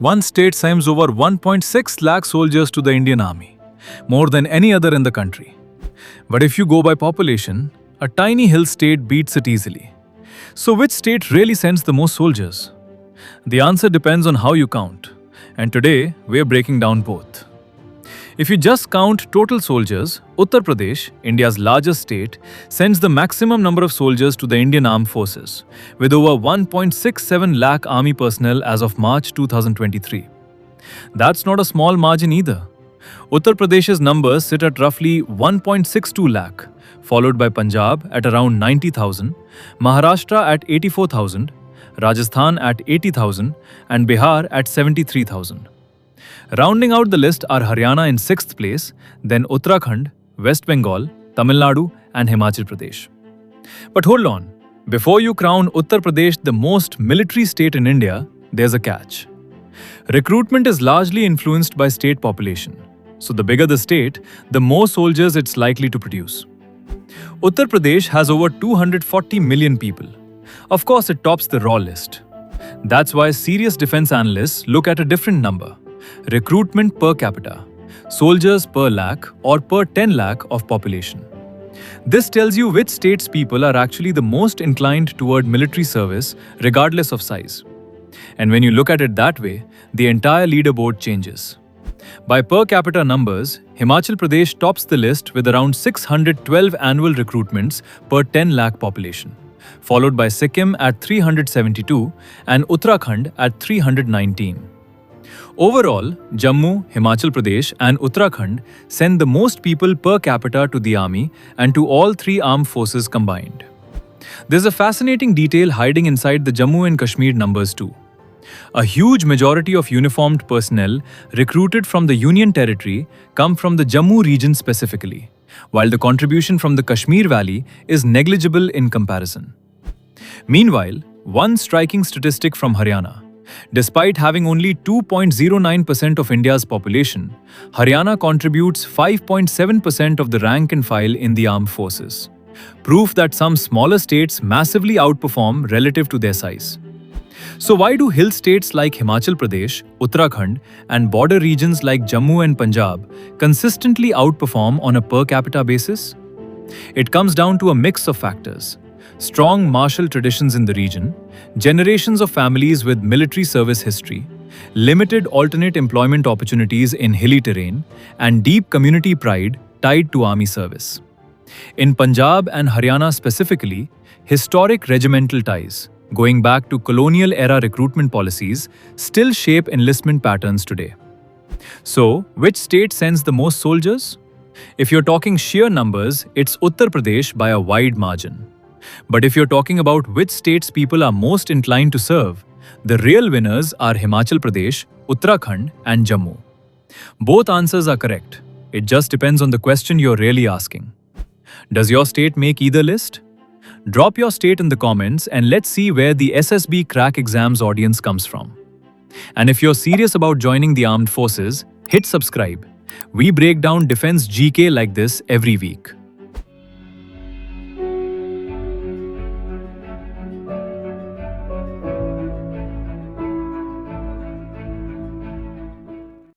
One state sends over 1.6 lakh soldiers to the Indian Army, more than any other in the country. But if you go by population, a tiny hill state beats it easily. So which state really sends the most soldiers? The answer depends on how you count, and today we're breaking down both. If you just count total soldiers, Uttar Pradesh, India's largest state, sends the maximum number of soldiers to the Indian Armed Forces, with over 1.67 lakh army personnel as of March 2023. That's not a small margin either. Uttar Pradesh's numbers sit at roughly 1.62 lakh, followed by Punjab at around 90,000, Maharashtra at 84,000, Rajasthan at 80,000, and Bihar at 73,000. Rounding out the list are Haryana in 6th place, then Uttarakhand, West Bengal, Tamil Nadu, and Himachal Pradesh. But hold on, before you crown Uttar Pradesh the most military state in India, there's a catch. Recruitment is largely influenced by state population, so the bigger the state, the more soldiers it's likely to produce. Uttar Pradesh has over 240 million people. Of course, it tops the raw list. That's why serious defense analysts look at a different number: recruitment per capita, soldiers per lakh or per 10 lakh of population. This tells you which state's people are actually the most inclined toward military service, regardless of size. And when you look at it that way, the entire leaderboard changes. By per capita numbers, Himachal Pradesh tops the list with around 612 annual recruitments per 10 lakh population, followed by Sikkim at 372 and Uttarakhand at 319. Overall, Jammu, Himachal Pradesh and Uttarakhand send the most people per capita to the army and to all three armed forces combined. There's a fascinating detail hiding inside the Jammu and Kashmir numbers too. A huge majority of uniformed personnel recruited from the Union Territory come from the Jammu region specifically, while the contribution from the Kashmir Valley is negligible in comparison. Meanwhile, one striking statistic from Haryana: despite having only 2.09% of India's population, Haryana contributes 5.7% of the rank and file in the armed forces. Proof that some smaller states massively outperform relative to their size. So why do hill states like Himachal Pradesh, Uttarakhand, and border regions like Jammu and Punjab consistently outperform on a per capita basis? It comes down to a mix of factors: strong martial traditions in the region, generations of families with military service history, limited alternate employment opportunities in hilly terrain, and deep community pride tied to army service. In Punjab and Haryana specifically, historic regimental ties, going back to colonial-era recruitment policies, still shape enlistment patterns today. So, which state sends the most soldiers? If you're talking sheer numbers, it's Uttar Pradesh by a wide margin. But if you're talking about which states people are most inclined to serve, the real winners are Himachal Pradesh, Uttarakhand, and Jammu. Both answers are correct. It just depends on the question you're really asking. Does your state make either list? Drop your state in the comments and let's see where the SSB Crack Exams audience comes from. And if you're serious about joining the armed forces, hit subscribe. We break down defense GK like this every week.